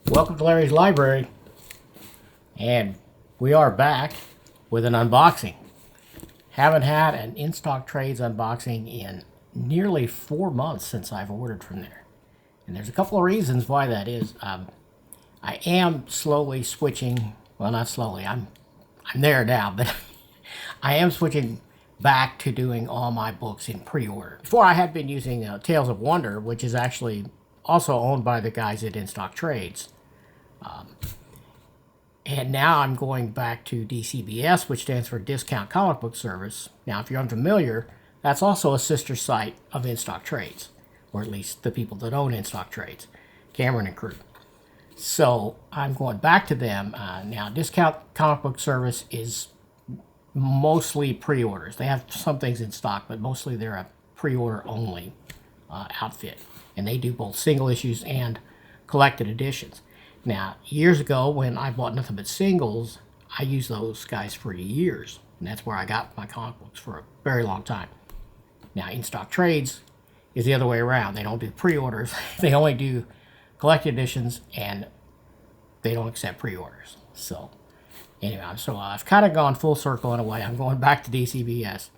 Welcome to Larry's Library, and we are back with an unboxing. Haven't had an in-stock trades unboxing in nearly 4 months since I've ordered from there, and there's a couple of reasons why that is. I am slowly switching, well, not slowly, I'm there now, but I am switching back to doing all my books in pre-order. Before, I had been using Tales of Wonder, which is actually also owned by the guys at In-Stock Trades. And now I'm going back to DCBS, which stands for Discount Comic Book Service. Now, if you're unfamiliar, that's also a sister site of In-Stock Trades, or at least the people that own In-Stock Trades, Cameron and crew. So I'm going back to them. Now, Discount Comic Book Service is mostly pre-orders. They have some things in stock, but mostly they're a pre-order only outfit. And they do both single issues and collected editions. Now, years ago, when I bought nothing but singles, I used those guys for years. And that's where I got my comic books for a very long time. Now, In-Stock Trades is the other way around. They don't do pre-orders. They only do collected editions, and they don't accept pre-orders. So, anyway, so I've kind of gone full circle in a way. I'm going back to DCBS.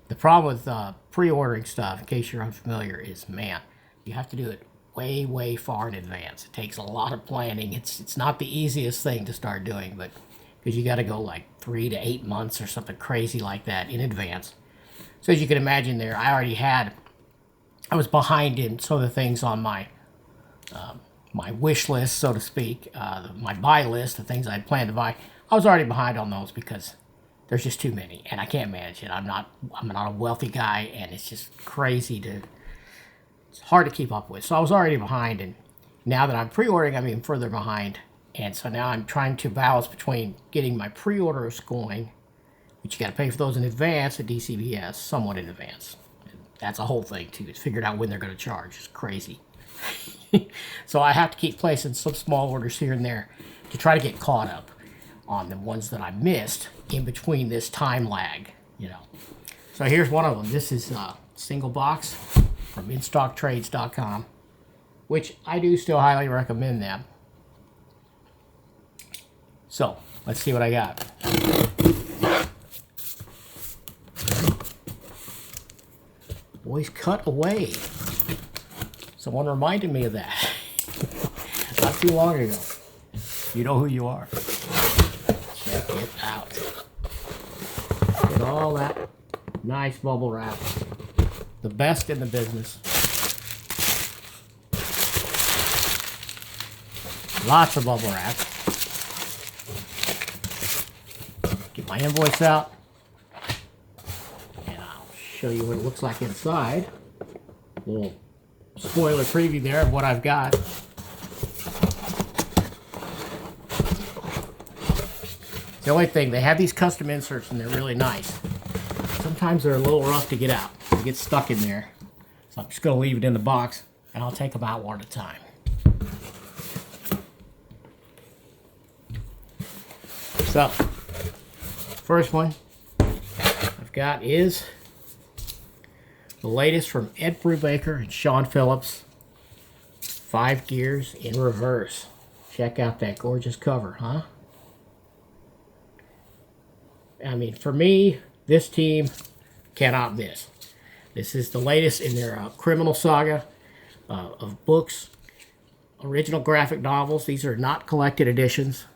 The problem with pre-ordering stuff, in case you're unfamiliar, is, man, you have to do it way far in advance. It takes a lot of planning. It's not the easiest thing to start doing, but because you got to go like 3 to 8 months or something crazy like that in advance. So as you can imagine there, I was behind in some of the things on my my wish list, so to speak, my buy list, the things I had planned to buy. I was already behind on those because there's just too many, and I can't manage it. I'm not a wealthy guy, and it's just crazy it's hard to keep up with. So I was already behind, and now that I'm pre-ordering, I'm even further behind. And so now I'm trying to balance between getting my pre-orders going, which you got to pay for those in advance at DCBS, somewhat in advance. And that's a whole thing too. It's figured out when they're going to charge. It's crazy. So I have to keep placing some small orders here and there to try to get caught up on the ones that I missed in between this time lag, So here's one of them. This is a single box from InStockTrades.com, which I do still highly recommend them. So, let's see what I got. Boys cut away. Someone reminded me of that. Not too long ago. You know who you are. Check it out. Look at all that nice bubble wrap. The best in the business. Lots of bubble wrap. Get my invoice out, and I'll show you what it looks like inside. A little spoiler preview there of what I've got. The only thing, they have these custom inserts, and they're really nice. Sometimes they're a little rough to get out. They get stuck in there. So I'm just going to leave it in the box, and I'll take them out one at a time. So, first one I've got is the latest from Ed Brubaker and Sean Phillips, 5 Gears in Reverse. Check out that gorgeous cover, huh? I mean, for me, this team cannot miss. This is the latest in their criminal saga of books, original graphic novels. These are not collected editions.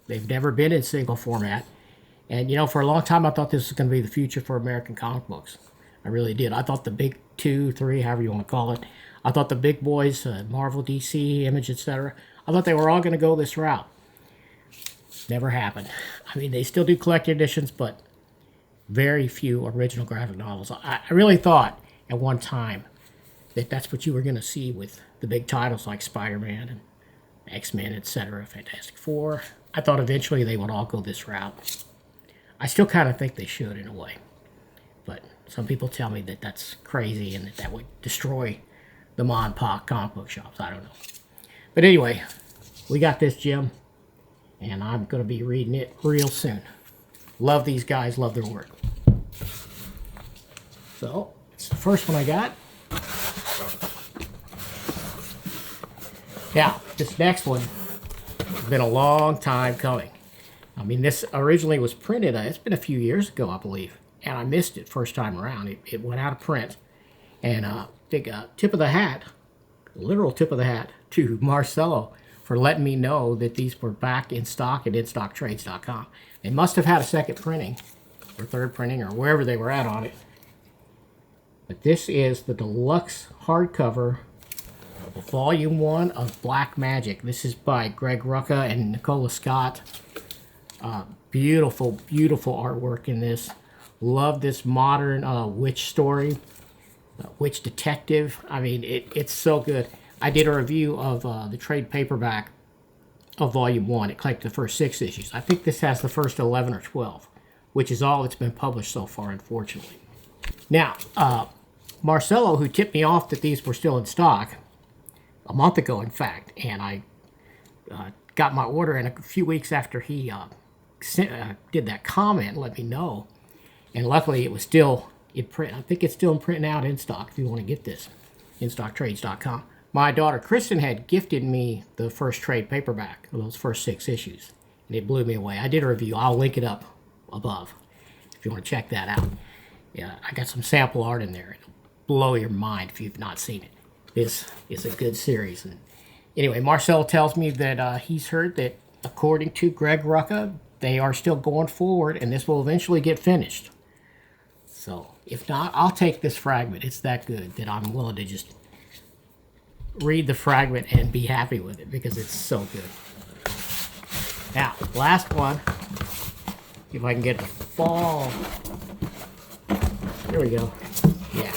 They've never been in single format. And, for a long time, I thought this was going to be the future for American comic books. I really did. I thought the big 2, 3, however you want to call it, I thought the big boys, Marvel, DC, Image, etc., I thought they were all going to go this route. Never happened. I mean, they still do collected editions, but very few original graphic novels. I really thought at one time that that's what you were going to see with the big titles like Spider-Man and X-Men, etc., Fantastic Four. I thought eventually they would all go this route. I still kind of think they should in a way. But some people tell me that that's crazy and that would destroy the mom and pop comic book shops. I don't know. But anyway, we got this, Jim, and I'm going to be reading it real soon. Love these guys, love their work. So, it's the first one I got. Now, this next one It's been a long time coming. I mean, this originally was printed, it's been a few years ago, I believe, and I missed it first time around. It went out of print. And big tip of the hat, literal tip of the hat, to Marcelo for letting me know that these were back in stock at InStockTrades.com. They must have had a second printing, or third printing, or wherever they were at on it. But this is the deluxe hardcover Volume 1 of Black Magic. This is by Greg Rucka and Nicola Scott. Beautiful, beautiful artwork in this. Love this modern witch story, witch detective. I mean, it's so good. I did a review of the trade paperback of Volume 1. It collected the first 6 issues. I think this has the first 11 or 12, which is all that's been published so far, unfortunately. Now, Marcelo, who tipped me off that these were still in stock, a month ago, in fact, and I got my order, and a few weeks after he did that comment, let me know, and luckily it was still in print. I think it's still in print now in stock if you want to get this. InStockTrades.com. My daughter Kristen had gifted me the first trade paperback of those first 6 issues, and it blew me away. I did a review. I'll link it up above if you want to check that out. Yeah, I got some sample art in there. It'll blow your mind if you've not seen it. This is a good series. And anyway, Marcel tells me that he's heard that, according to Greg Rucka, they are still going forward, and this will eventually get finished. So, if not, I'll take this fragment. It's that good that I'm willing to just read the fragment and be happy with it because it's so good. Now, last one. If I can get the fall. There we go. Yeah.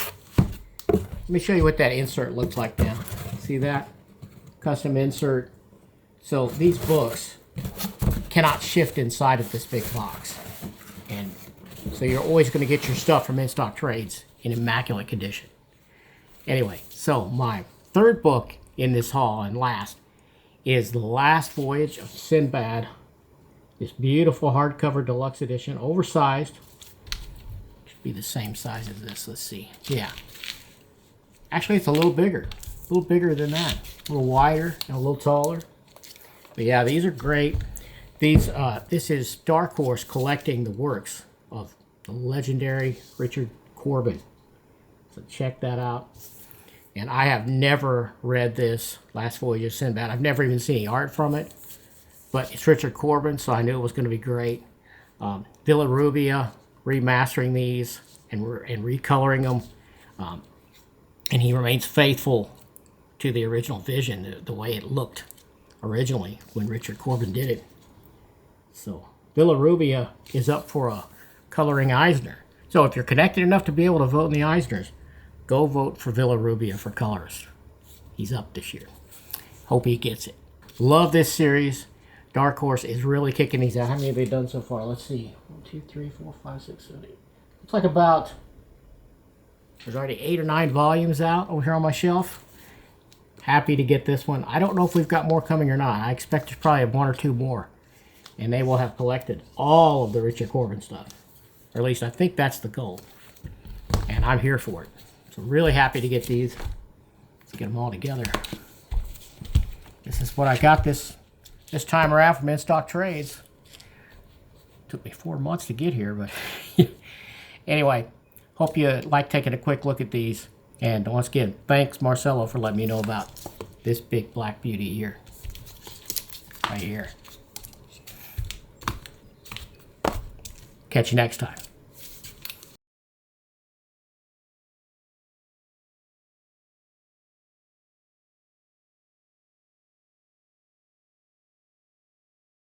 Let me show you what that insert looks like now. See that? Custom insert. So these books cannot shift inside of this big box. And so you're always going to get your stuff from In-Stock Trades in immaculate condition. Anyway, so my third book in this haul and last is The Last Voyage of Sinbad. This beautiful hardcover deluxe edition, oversized. Should be the same size as this. Let's see. Yeah. Actually, it's a little bigger than that. A little wider and a little taller. But yeah, these are great. These, this is Dark Horse collecting the works of the legendary Richard Corbin. So check that out. And I have never read this Last Voyage of Sinbad. I've never even seen any art from it. But it's Richard Corbin, so I knew it was going to be great. Villarubia remastering these and recoloring them. And he remains faithful to the original vision, the way it looked originally when Richard Corbin did it. So Villarubia is up for a coloring Eisner. So if you're connected enough to be able to vote in the Eisners, go vote for Villarubia for colorist. He's up this year. Hope he gets it. Love this series. Dark Horse is really kicking these out. How many have they done so far? Let's see. 1, 2, 3, 4, 5, 6, 7, 8. Looks like about... There's already 8 or 9 volumes out over here on my shelf. Happy to get this one. I don't know if we've got more coming or not. I expect there's probably 1 or 2 more. And they will have collected all of the Richard Corbin stuff. Or at least I think that's the goal. And I'm here for it. So really happy to get these. Let's get them all together. This is what I got this time around from In-Stock Trades. Took me 4 months to get here, but anyway, hope you like taking a quick look at these. And once again, thanks Marcelo for letting me know about this big black beauty here. Right here. Catch you next time.